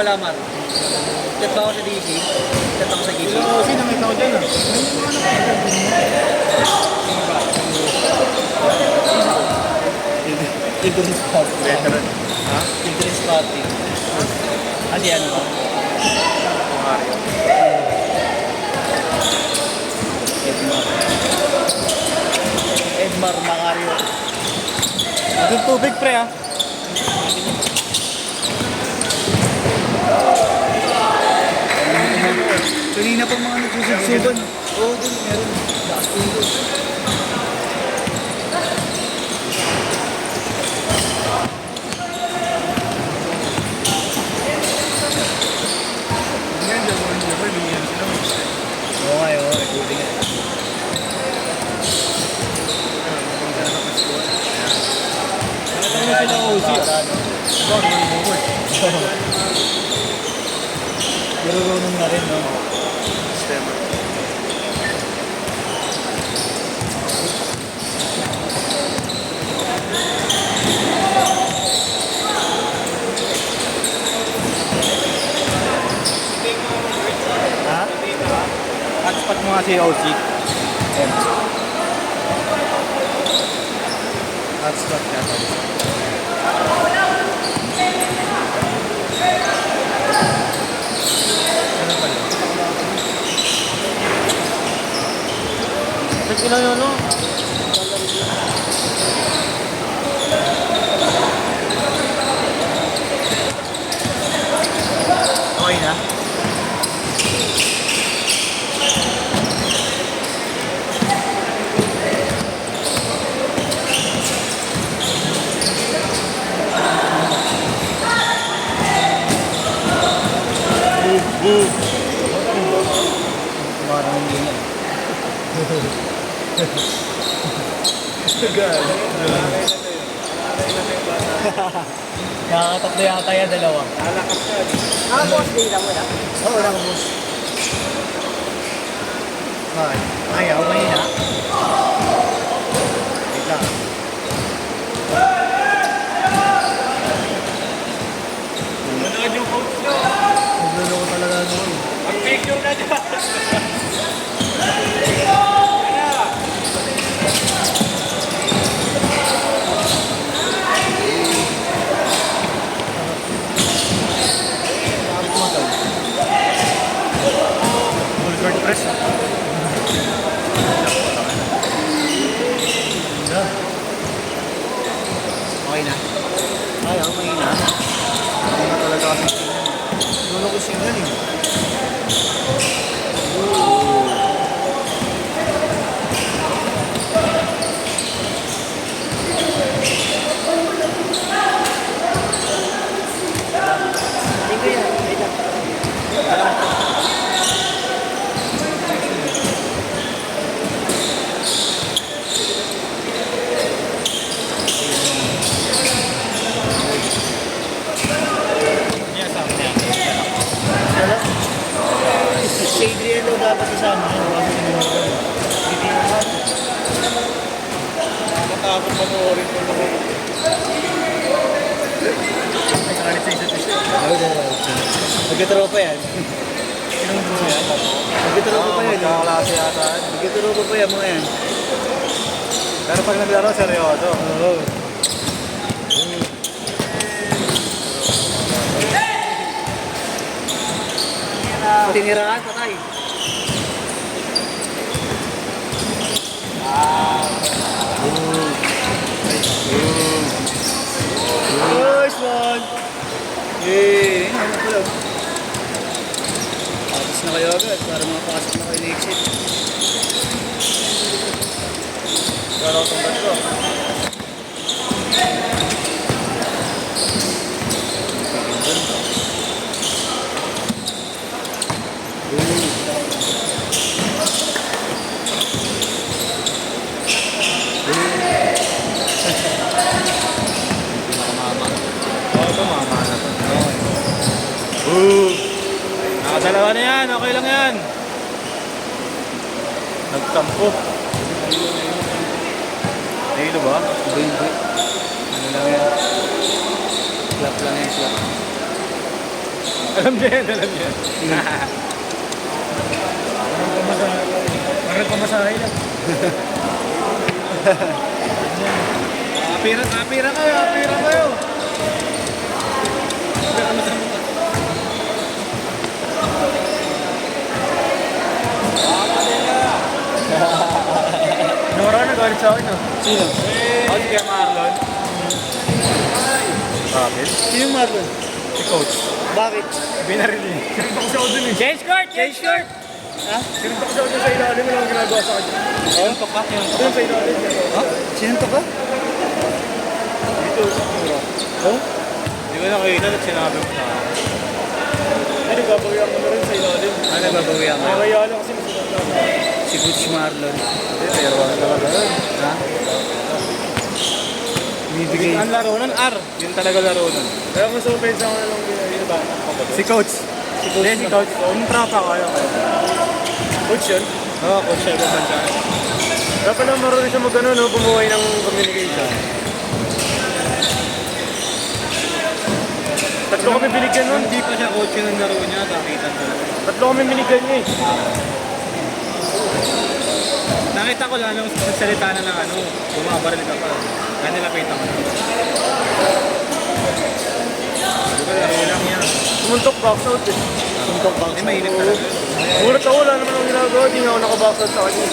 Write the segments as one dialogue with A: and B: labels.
A: Kalamar. Chat ba ako sa DC? Chat ako sa DC.
B: Oo, sino may tao dyan ah?
A: Children's Party.
B: Veteran. Ha?
A: Children's Party. Kasi ano ba?
B: Mario.
A: Edmar. Edmar Macario.
B: Naging tubig pre ah.
A: Kanina pa mga nagsusugsugan. Oo, dun meron. Lakas pundo.
B: Yan, Japan, bigyan sila mo.
A: Oo nga, oo. Recording nga.
B: Ano sila OC ah? Ikaw, naman mo work.
A: Marunong na rin, no?
B: Sistema.
A: Ha?
B: Hotspot mo nga si OC. Hotspot ka. Ano pala? Check ko lang yun, no? Okay na?
A: Parang hindi na. Nakakatatlo yata yan, dalawa.
B: Lalakas ka.
A: Boss, day lang mo na. Oo, lang, boss. Ay, ayaw, mahina. Wait lang.
B: Manood yung coach nyo.
A: Nagluloko talaga noon.
B: Ang picture na dyan. Full court press.
A: Okay na. Ayaw, mahina.
B: Hindi na talaga kasi
A: Dulo ko siya eh. Tingko yan. Wait lang.
B: niya sa akin.
A: Wala. Si Adrian daw dapat isama niya. Kasi sinunugan. Hindi naman.
B: Matapos panoorin ko naman.
A: Ay, sakalit sa isa't isa. Nagkatropa yan.
B: Sinong gusto yan?
A: Nagkatropa pa yan.
B: Magkaklase yata.
A: Nagkatropa pa yan mga yan.
B: Pero pag naglaro, seryoso.
A: Oo. Tiniraan, patay. Nice one! Eh, ano pala? Tapos na kayo agad para makapasok na kayo na exit.
B: Gano'n itong ganito. Tumama na to. Nakadalawa na yan. Okay lang yan. Nagtampo. Nahilo ba?
A: Hindi. Ano lang yan? Clap lang yan, clap.
B: Alam niya yan, alam niya. Parang pamasahe lang. Apira kayo. Nora, nagalit sa akin ah.
A: Sino?
B: Ako si Kuya Marlon. Bakit?
A: Sino Marlon?
B: Si Coach.
A: Bakit?
B: Binaril niya. Sinuntok ko siya ako dun eh. Change court!
A: Ha?
B: Sinuntok ko siya ako dun sa ilalim. Wala akong ginagawa sa kanya.
A: Sinuntok ka?
B: Dun sa ilalim.
A: Ha? Sinuntok ka?
B: Dito, sa mura.
A: Oh?
B: Hindi ko nakikita at sinabi mo sa akin. Ay, nagbabawian ko na rin sa ilalim.
A: Ano babawian ka?
B: Nakakaya lang kasi masunod na.
A: Si Coach Marlon.
B: Hindi, pero wala talaga yun.
A: Ha? Bibigay.
B: Ang laro nun, R. Yun talaga laro nun. Kaya kung supensa ko na lang yun ba? Si Coach. Si Coach. Si Coach. Yung tropa ko, ayaw ko. Coach yun? Oo, Coach siya. Kaya pala marunong siya mag-ano, no? Bumuhay ng communication. Tatlo kami binigyan nun.
A: Hindi pa siya coach yun ang laro niya. Nakita ko.
B: Tatlo kami binigyan niya eh.
A: Nakita ko lang nung nagsalita na ng ano, bumabaril ka pa. Kaya nilapitan ko. Diba laro lang yan.
B: Tumuntok box out eh.
A: Suntok box. Eh, mainit talaga.
B: Murat ako, wala naman akong ginagawa. Di nga ako nakabox out sa kanya.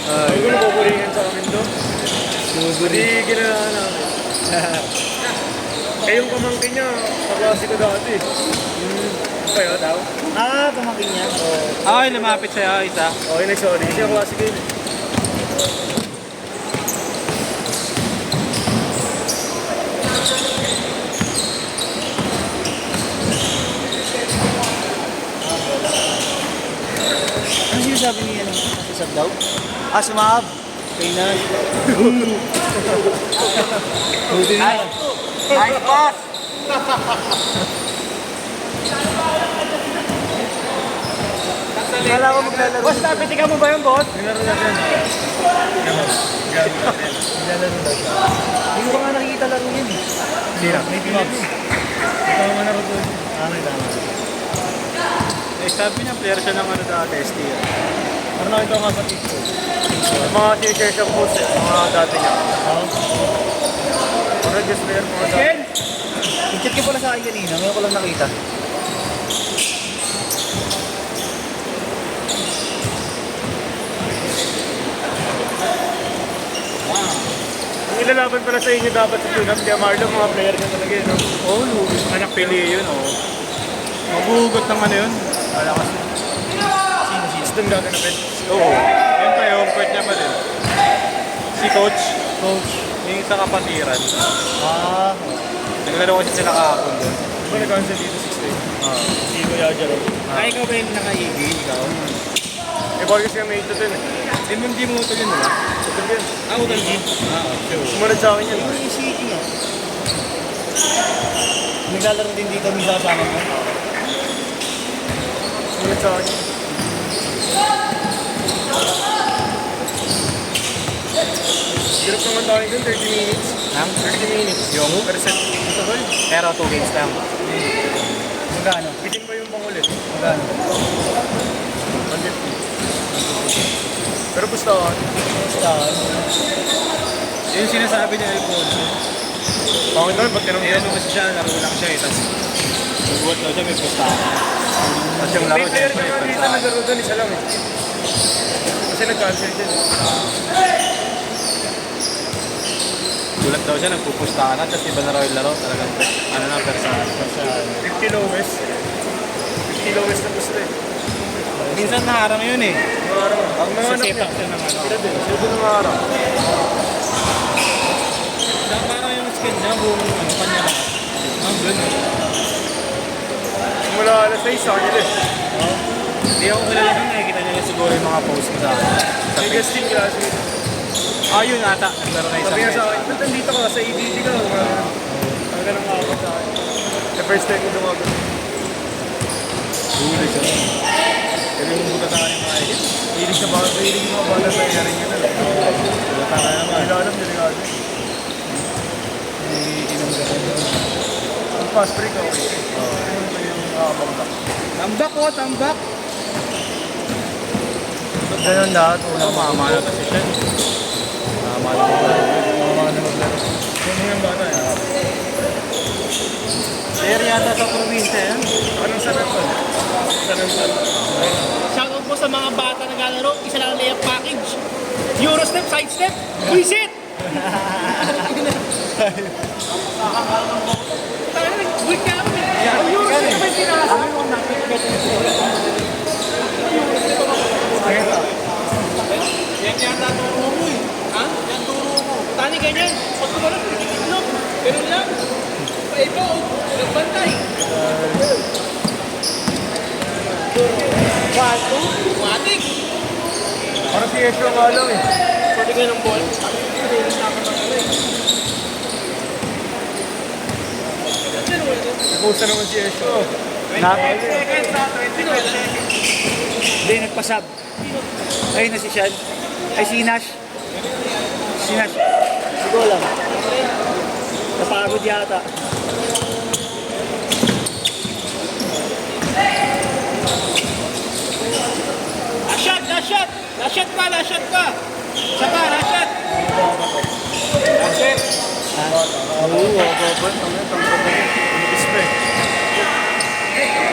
B: Ay, ko nabuburingan sa amin doon. Hindi ginagawa namin. Eh, yung pamangkin niya, kaklase ko dati. Kaya daw?
A: Ah, pamakin niya.
B: Okay, lumapit sa'yo isa. Okay, sorry. Siya klase ko yun.
A: Ano sinasabi niya ng isang daw? Ah, sumahab. Kay na. Buti na.
B: Nice pass! Kala ko maglalaro. Boss, napitikan mo ba yung boss? Nilaro natin. Nilaro daw siya.
A: Hindi ko nga nakikita laro yun.
B: Sino?
A: May pinag.
B: Ikaw nga naro doon.
A: May tama.
B: Eh, sabi niya, player siya ng ano dati, STL. Ano nakita nga sa TikTok? Yung mga sinishare siyang post eh, mga dati niya. Mga just player, mga dati.
A: I-chat ko pala sa akin kanina. Ngayon ko lang nakita.
B: Ang ilalaban pala sa inyo dapat sa tune-up, kaya Marlon, mga player niya talaga yun. Oo, anak pili yun, oo. Maguhugot ng ano yun. Malakas yun. Sino? System gaganapin. Oo. Yun pa yung court niya pa din. Si Coach.
A: Coach.
B: Yung sa kapatiran.
A: Ah.
B: Naglaro kasi sila kahapon doon. Di ba nag-cancel dito 6 Si Kuya Jaro.
A: Ay, ikaw ba yung naka-EV? Ikaw?
B: Eh, bakit kasi kami ito din eh.
A: Hindi mo ito yun, diba?
B: Ito din.
A: Ah, utal mo? Sure.
B: Sumunod sa akin yan.
A: Yung ECT nga. Naglalaro din dito, may sasama mo.
B: Sumunod sa akin. Hirap naman tayo dun, 30 minutes. 30 minutes.
A: Yung?
B: Per set. Ito ba?
A: Pero 2 games lang. Magkano?
B: Bitin mo yung pangulit.
A: Magkano?
B: 150. Pero pustahan.
A: Saan? Yung sinasabi niya iPhone.
B: Pangit naman, ba't tinong
A: Eh, ano kasi siya, laro lang siya eh. Tapos, nagbuhat daw siya, may pustahan. Tapos yung laro
B: May player
A: siya,
B: ka nga
A: may
B: dito
A: pustahan.
B: naglaro doon, isa lang eh. Kasi nag-cancel din.
A: Gulat daw siya, nagpupustahan na. Tapos iba na raw yung laro. Talagang, ano na, persahan.
B: 50 lowest. 50 lowest na pusta eh.
A: Minsan naharang yun eh.
B: Mga araw. Ang mga
A: Sa
B: anak
A: setup
B: niya.
A: siya ng ano.
B: Sila din. Sila din ang mga araw.
A: Parang yung skin niya, buong ano, kanya lahat. Ang gano'n.
B: Simula alas 6 sa kanila eh.
A: Hindi ako kilala nung nakikita niya siguro yung mga post ko sa akin.
B: May guest team klase.
A: Ah, yun ata. Naglaro na isang
B: Sabi nga sa akin,
A: beses.
B: ba't nandito ka? Sa EDT ka? Ang ganang kapag sa akin. The first time ko dumagal.
A: Huli siya. Pero yung buta sa akin mga edit.
B: Hilig sa bata, hilig yung mga bata sa iyarin nyo na.
A: Buta ka naman.
B: Hindi alam, delikado.
A: Inom ka na.
B: fast break, okay.
A: Tambak ko, tambak.
B: Ganun lahat, unang mamana kasi siya. Mamana maglaro. Ano yung bata eh?
A: Player yata sa probinsya yan.
B: Anong sarap ko?
A: Shoutout po sa mga bata na naglalaro, isa lang ang layup package. Euro step, side step, visit! Tayo na, nag-break ka ako eh. Ang Euro step na may pinasa. Yan yata turo mo eh. Ha? Yan turo mo. Tani ganyan. Pag tumalap, no? Ganun lang. Paiba o, nagbantay. 1, 2, matik.
B: Parang si Yesho nga lang eh.
A: Pwede kayo ng ball. Pwede sa akin ng ano eh.
B: Nag-post na naman si Yesho.
A: 28 seconds na, 25 seconds. Hindi, nagpasab. Ayun na si Sean. Ay, si Nash. Si Nash. Siguro lang. Napagod yata. Last shot! Last shot pa! Last shot pa! Isa pa! Last shot! Last shot! Oo,